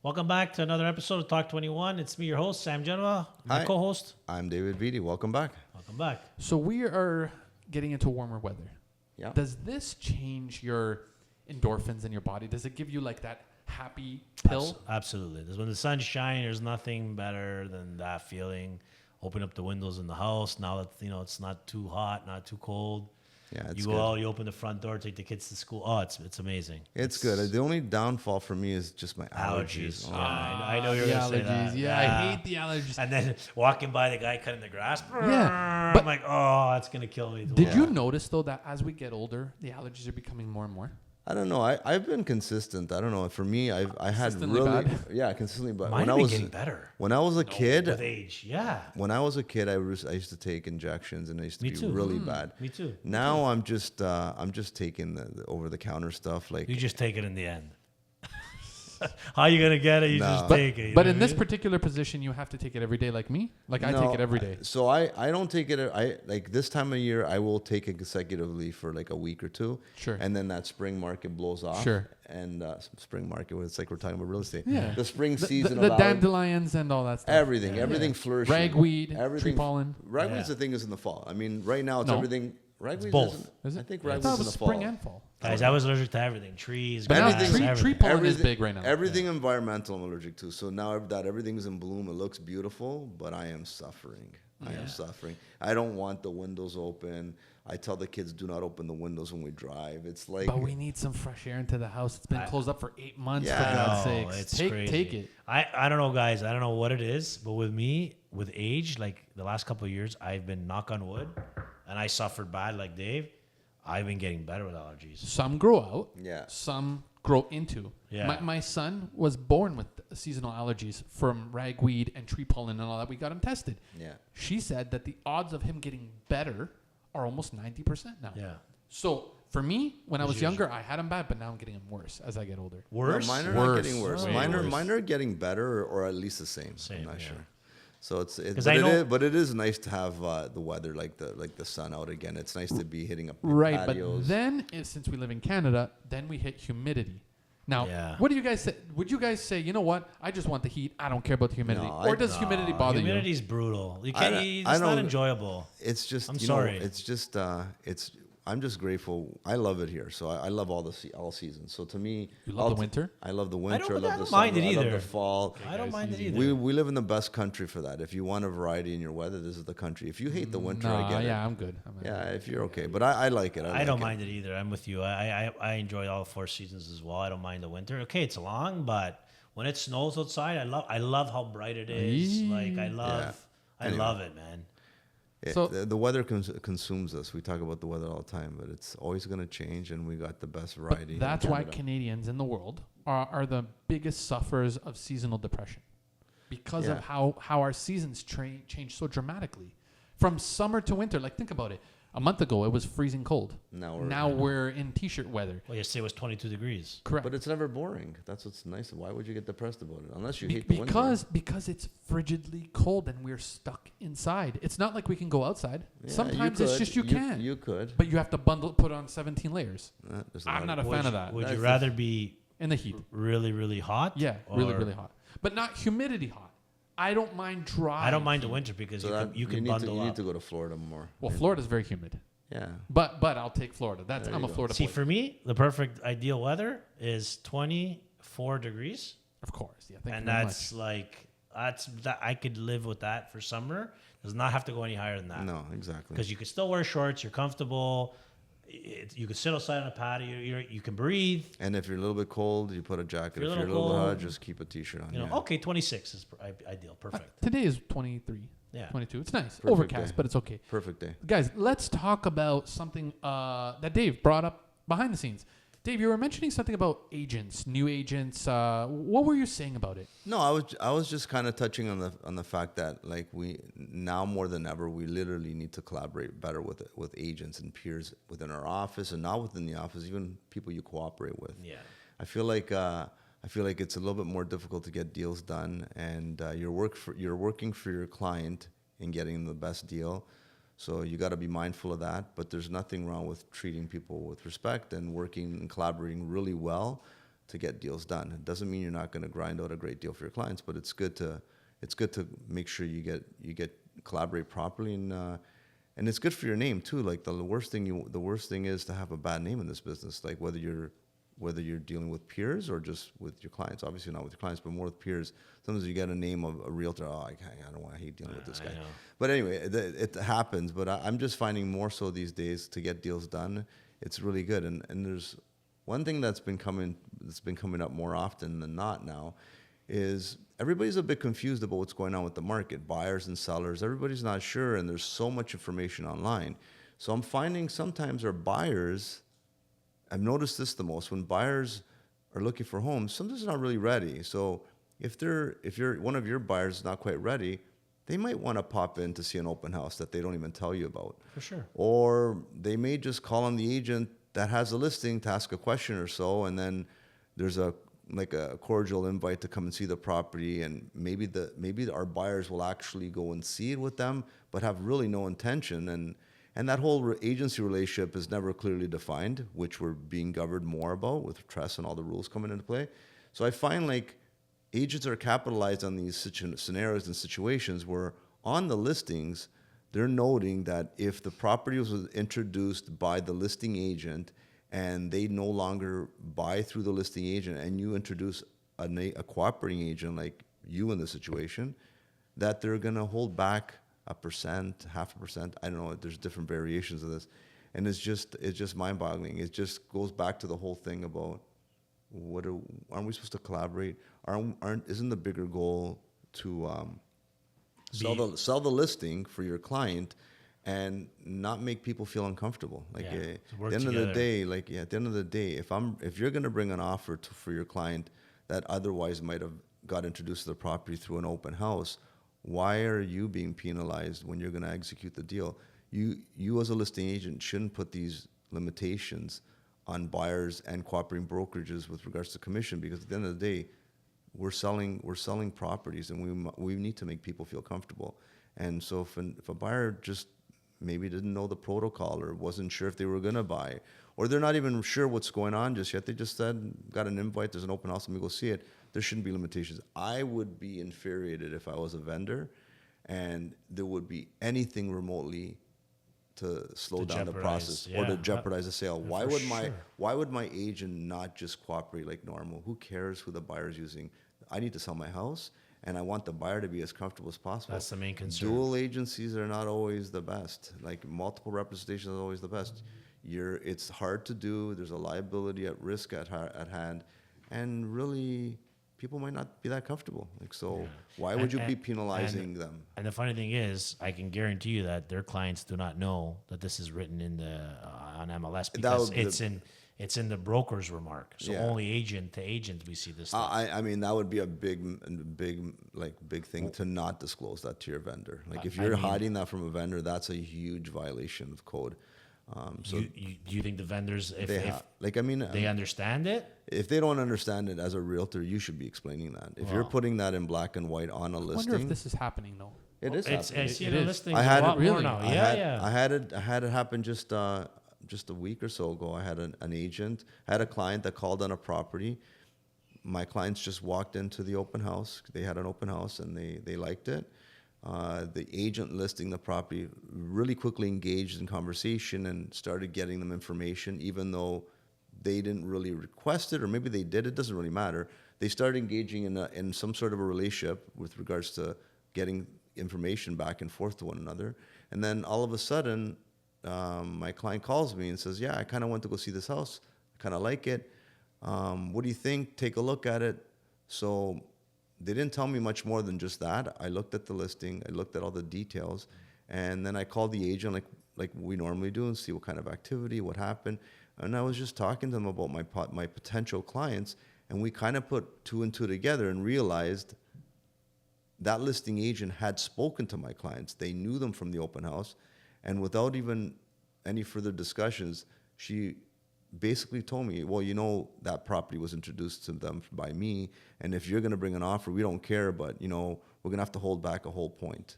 Welcome back to another episode of Talk21. It's me, your host, Sam Genoa, my Hi. co-host. I'm David Vitti. Welcome back. Welcome back. So we are getting into warmer weather. Yeah. Does this change your endorphins in your body? Does it give you like that happy pill? Absolutely. When the sun's shining, there's nothing better than that feeling. Open up the windows in the house. Now that it's not too hot, not too cold. Yeah, it's you good. go out, you open the front door, take the kids to school. Oh, it's amazing. It's good. The only downfall for me is just my allergies. Yeah, I know you're the going to say allergies. that. Yeah, I hate the allergies. And then walking by the guy cutting the grass. Yeah, I'm like, oh, that's going to kill me. Did you notice though that as we get older, the allergies are becoming more and more? I don't know. I've been consistent. I don't know. For me, I had Consistently really bad? Consistently bad. Mine have been getting better. When I was a kid, With age, yeah. when I was a kid, I used to take injections, and I used to Me be too. really bad. Me too. Now I'm just taking the over the counter stuff. Like You just take it in the end. How you gonna get it? You No. just But- take it. you But know in what I this mean? particular position, you have to take it every day, like me. Like I No, take it every day. So I don't take it. I like this time of year. I will take it consecutively for like a week or two. Sure. And then that spring market blows off. Sure. And spring market, it's like we're talking about real estate. Yeah. The spring The, season the of dandelions and all that stuff. everything flourishing. Ragweed, Everything. tree pollen. Ragweed's Yeah. the thing is in the fall. I mean, right now it's No. everything. Ragweed both. Is it? I think I ragweed's thought it in was the fall. spring and fall. Guys, I was allergic to everything. Trees, But now grass, tree everything. pollen is big right now. Everything environmental I'm allergic to. So now that everything's in bloom, it looks beautiful, but I am suffering. I am suffering. I don't want the windows open. I tell the kids, do not open the windows when we drive. It's like, But we need some fresh air into the house. It's been closed up for 8 months, Yeah. for God's No, sakes. it's Take crazy. it. I don't know, guys. I don't know what it is, but with me, with age, like the last couple of years, I've been knock on wood, and I suffered bad like Dave. I've been getting better with allergies. Some grow out. Yeah. Some grow into. Yeah. My son was born with seasonal allergies from ragweed and tree pollen and all that. We got him tested. yeah. She said that the odds of him getting better are almost 90% now. Yeah. So for me, when I was It's younger, I had him bad, but now I'm getting him worse as I get older. Worse? No, mine are Worse. not getting worse. Way Mine worse. are getting better or at least the same. Same, I'm not yeah. sure. So it's 'Cause but it is nice to have the weather like the sun out again. It's nice to be hitting up Right, patios. but then since we live in Canada, then we hit humidity. Now, Yeah. what do you guys say? Would you guys say, you know what? I just want the heat. I don't care about the humidity. No, or does humidity bother Humidity's brutal. You I can't. don't- It's I not don't- enjoyable. It's just I'm you sorry. know, it's just I'm just grateful. I love it here. So I love all seasons. So to me, You love the winter? I love the I winter. don't- I I love the don't mind summer. it I love either. the fall. I don't mind it either. We live in the best country for that. If you want a variety in your weather, this is the country. If you hate the winter, No, I get yeah, it. I'm good. Yeah, if you're okay, but I like it. I don't mind it either. I'm with you. I enjoy all 4 seasons as well. I don't mind the winter. Okay, it's long, but when it snows outside, I love how bright it is. Like I love it, man. So- The weather consumes us. We talk about the weather all the time, but it's always going to change, and we got the best But variety. in that's why Canada. Canadians in the world are the biggest sufferers of seasonal depression because of Yeah. how our seasons change so dramatically. From summer to winter, like think about it. A month ago, it was freezing cold. Now we're in t-shirt weather. Well, yesterday was 22 degrees. Correct. But it's never boring. That's what's nice. Why would you get depressed about it? Unless you hate the winter. Because it's frigidly cold and we're stuck inside. It's not like we can go outside. Yeah, you Sometimes it's could. just you can't. You could. But you have to put on 17 layers There's I'm not a Would fan you- of that. Would That's you the- rather be in the heat. really, really hot? Yeah, really, or- really hot. But not humidity hot. I don't mind dry. I don't mind the heat. winter because So you can need bundle you up. need to go to Florida more. Well, Florida's very humid. Yeah. But I'll take Florida. There I'm you a go. Florida See, boy. for me, the perfect ideal weather is 24 degrees, Of course. Yeah. Thank and you very that's much. like that. I could live with that for summer. Does not have to go any higher than that. No, exactly. Because you can still wear shorts. You're comfortable. You can sit outside on a patio. You can breathe. And if you're a little bit cold, you put a jacket. If If you're a you're a little little hot, cold, just keep a t-shirt on. You know, yeah. okay, 26 is ideal. Perfect. Today is 23. Yeah. 22. It's nice. Perfect Overcast, day. but it's okay. Perfect day. Guys, let's talk about something that Dave brought up behind the scenes. Dave, you were mentioning something about agents, new agents. What were you saying about it? No, I was just kind of touching on the fact that like we now more than ever we literally need to collaborate better with agents and peers within our office and not within the office, even people you cooperate with. Yeah. I feel like it's a little bit more difficult to get deals done, and you're working for your client and getting the best deal. So you got to be mindful of that. But there's nothing wrong with treating people with respect and working and collaborating really well get deals done. It doesn't mean you're not going to grind out a great deal for your clients, but it's good to make sure you get collaborate properly, and it's good for your name too. Like the worst thing is to have a bad name in this business. Like whether you're dealing with peers or just with your clients. Obviously not with your clients, but more with peers. Sometimes you get a name of a realtor. Oh, I don't want to hate dealing with this guy. But anyway, it happens. But I'm just finding more so these days to get deals done. It's really good. And there's one thing that's been coming up more often than not now is everybody's a bit confused about what's going on with the market. Buyers and sellers, everybody's not sure, and there's so much information online. So I'm finding sometimes our buyers, I've noticed this the most, when buyers are looking for homes, sometimes they're not really ready. So if one of your buyers is not quite ready, they might want to pop in to see an open house that they don't even tell you about. For sure. Or they may just call on the agent that has a listing to ask a question or so, and then there's a cordial invite to come and see the property, and maybe our buyers will actually go and see it with them, but have really no intention, and that whole agency relationship is never clearly defined, which we're being governed more about with trust and all the rules coming into play. So I find like agents are capitalized on these scenarios and situations where on the listings, they're noting that if the property was introduced by the listing agent and they no longer buy through the listing agent and you introduce a cooperating agent like you in the situation, that they're going to hold back 1%, 0.5%. I don't know. There's different variations of this. And it's just mind-boggling. It just goes back to the whole thing about aren't we supposed to collaborate? Isn't the bigger goal to sell the listing for your client and not make people feel uncomfortable? Like at the end of the day, if you're going to bring an offer for your client that otherwise might have got introduced to the property through an open house, why are you being penalized when you're going to execute the deal? You as a listing agent shouldn't put these limitations on buyers and cooperating brokerages with regards to commission, because at the end of the day, we're selling properties, and we need to make people feel comfortable. And so if a buyer just maybe didn't know the protocol or wasn't sure if they were going to buy, or they're not even sure what's going on just yet, they just said, got an invite, there's an open house, let me go see it, there shouldn't be limitations. I would be infuriated if I was a vendor and there would be anything remotely to slow down the process or to jeopardize the sale. Why would my agent not just cooperate like normal? Who cares who the buyer is using? I need to sell my house, and I want the buyer to be as comfortable as possible. That's the main concern. Dual agencies are not always the best. Like multiple representations is always the best. It's hard to do. There's a liability at risk at hand, and really, people might not be that comfortable. Why would you be penalizing them? And the funny thing is, I can guarantee you that their clients do not know that this is written in the on MLS, because it's in the broker's remark. So only agent to agent we see this stuff. I mean, that would be a big thing to not disclose that to your vendor. Like if you're hiding that from a vendor, that's a huge violation of code. So do you think the vendors, if they understand it? If they don't understand it as a realtor, you should be explaining that. If you're putting that in black and white on a listing, I wonder if this is happening though. It is happening. I see the listings I had a lot it more now. I had it happen just a week or so ago. I had an agent, I had a client that called on a property. My clients just walked into the open house. They had an open house and they liked it. The agent listing the property really quickly engaged in conversation and started getting them information, even though they didn't really request it, or maybe they did. It doesn't really matter. They started engaging in some sort of a relationship with regards to getting information back and forth to one another. And then all of a sudden, my client calls me and says, "Yeah, I kind of want to go see this house. I kind of like it. What do you think? Take a look at it." So they didn't tell me much more than just that. I looked at the listing, I looked at all the details, and then I called the agent like we normally do and see what kind of activity, what happened. And I was just talking to them about my potential clients, and we kind of put two and two together and realized that listing agent had spoken to my clients. They knew them from the open house, and without even any further discussions, she basically told me, well, that property was introduced to them by me, and if you're going to bring an offer, we don't care, but we're going to have to hold back a whole point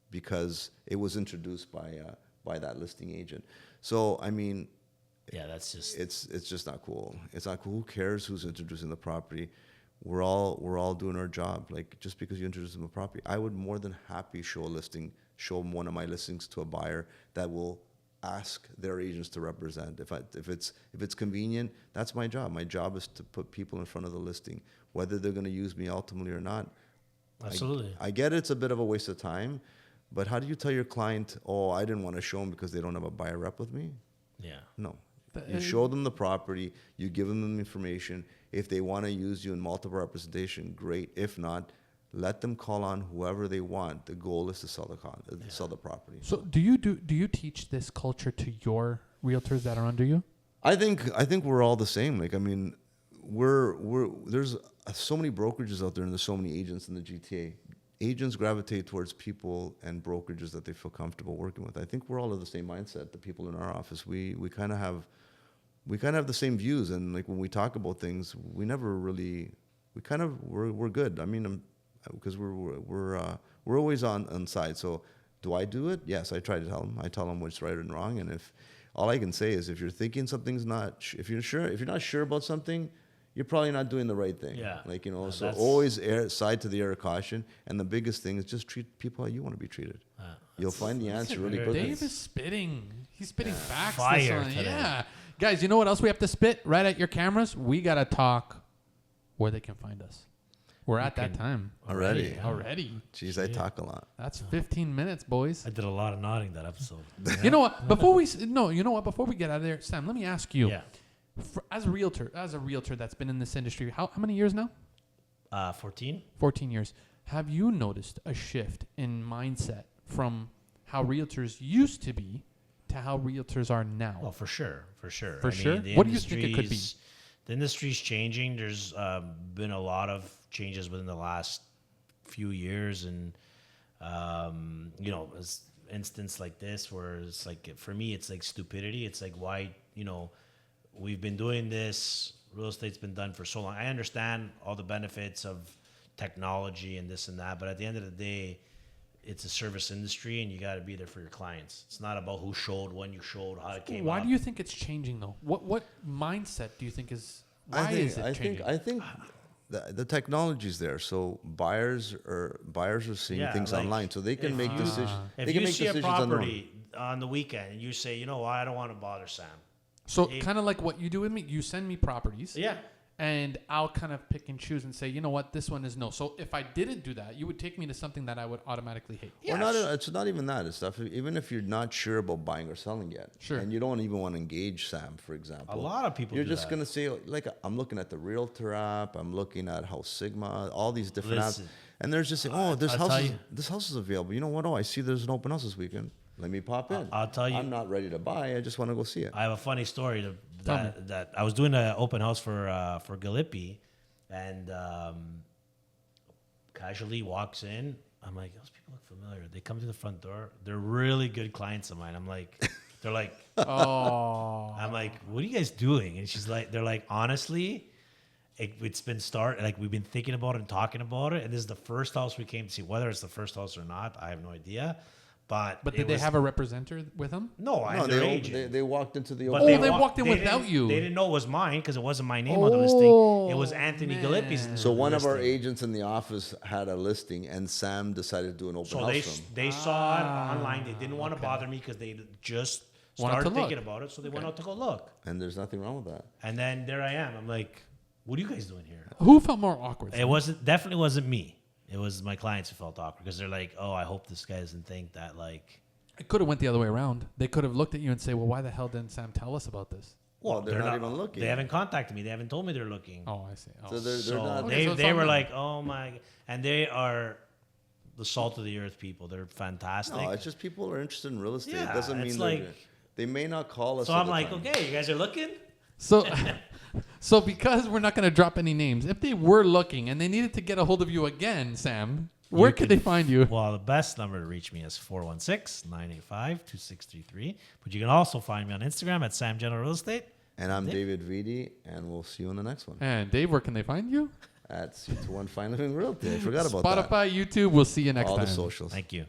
because it was introduced by that listing agent. So I mean, Yeah, that's just it's just not cool. It's not cool. Who cares who's introducing the property? We're all doing our job. Like, just because you introduce them a property, I would more than happy show one of my listings to a buyer that will ask their agents to represent. If it's convenient, that's my job. My job is to put people in front of the listing, whether they're going to use me ultimately or not. absolutely. I get it's a bit of a waste of time, but how do you tell your client, oh, I didn't want to show them because they don't have a buyer rep with me? Yeah. No. You show them the property, you give them the information. If they want to use you in multiple representation, great. If not, let them call on whoever they want. The goal is to sell the property. So do you teach this culture to your realtors that are under you? I think we're all the same. Like, I mean, there's so many brokerages out there, and there's so many agents in the GTA. Agents gravitate towards people and brokerages that they feel comfortable working with. I think we're all of the same mindset. The people in our office, we kind of have the same views, and like when we talk about things, we're good. I mean, because we're always on side. So do I do it? Yes, I try to tell them. I tell them what's right and wrong, and if all I can say is if you're thinking something's not, if you're not sure about something, you're probably not doing the right thing. Yeah. Like, so always side to the air of caution. And the biggest thing is just treat people how you want to be treated. You'll find the answer really quickly. Dave is spitting. He's spitting facts. Fire this today. Yeah. Guys, you know what else we have to spit right at your cameras? We got to talk where they can find us. We're at that time. Already. Jeez, I talk a lot. That's 15 minutes, boys. I did a lot of nodding that episode. You know what? Before we get out of there, Sam, let me ask you. Yeah. As a realtor that's been in this industry, how many years now? 14. 14 years. Have you noticed a shift in mindset from how realtors used to be to how realtors are now? Well, for sure. The what do you think it could be? The industry's changing. There's been a lot of changes within the last few years, and as instance like this, where it's like, for me, it's like stupidity. It's like, why, we've been doing this. Real estate's been done for so long. I understand all the benefits of technology and this and that, but at the end of the day, it's a service industry, and you got to be there for your clients. It's not about who showed, when you showed, how it came. Why up. do you think it's changing though? What mindset do you think is? Why is it changing? I think the technology's there, so buyers are seeing things online, so they can make decisions. If they can you make see a decisions property on the weekend and you say, I don't want to bother Sam. So kind of like what you do with me, you send me properties. Yeah. And I'll kind of pick and choose and say, you know what, this one is no. So if I didn't do that, you would take me to something that I would automatically hate. Yes. It's not even that. It's stuff. Even if you're not sure about buying or selling yet, sure, and you don't even want to engage Sam, for example. A lot of people. You're just gonna say, like, I'm looking at the Realtor app. I'm looking at House Sigma, all these different apps, and there's just saying, this house is available. You know what? Oh, I see there's an open house this weekend. Let me pop in. I'll tell you. I'm not ready to buy. I just want to go see it. I have a funny story that I was doing an open house for Gillespie, and casually walks in. I'm like, those people look familiar. They come to the front door. They're really good clients of mine. I'm like, they're like, oh. I'm like, what are you guys doing? And they're like, honestly, it's been we've been thinking about it and talking about it, and this is the first house we came to see. Whether it's the first house or not, I have no idea. But did they have a representative with them? No, I had their agent. They walked into the. They walked in without you. They didn't know it was mine because it wasn't my name on the listing. It was Anthony Gillespie's. So one of our agents in the office had a listing, and Sam decided to do an open house. So they saw it online. They didn't want to bother me because they just started thinking about it. So they went out to go look. And there's nothing wrong with that. And then there I am. I'm like, what are you guys doing here? Who felt more awkward? It definitely wasn't me. It was my clients who felt awkward because they're like, oh, I hope this guy doesn't think that like. It could have went the other way around. They could have looked at you and say, well, why the hell didn't Sam tell us about this? Well, they're not even looking. They haven't contacted me. They haven't told me they're looking. Oh, I see. Oh. So they're not. They were like, oh my, and they are the salt of the earth people. They're fantastic. No, it's just people are interested in real estate. Yeah, it doesn't mean they may not call us. So I'm like, okay, you guys are looking. So because we're not going to drop any names, if they were looking and they needed to get a hold of you again, Sam, where could they find you? Well, the best number to reach me is 416-985-2633. But you can also find me on Instagram at Sam General Real Estate. And I'm David Vitti, and we'll see you in the next one. And Dave, where can they find you? At C21 Fine Living Realty. I forgot about that. Spotify, YouTube. We'll see you next time. All the socials. Thank you.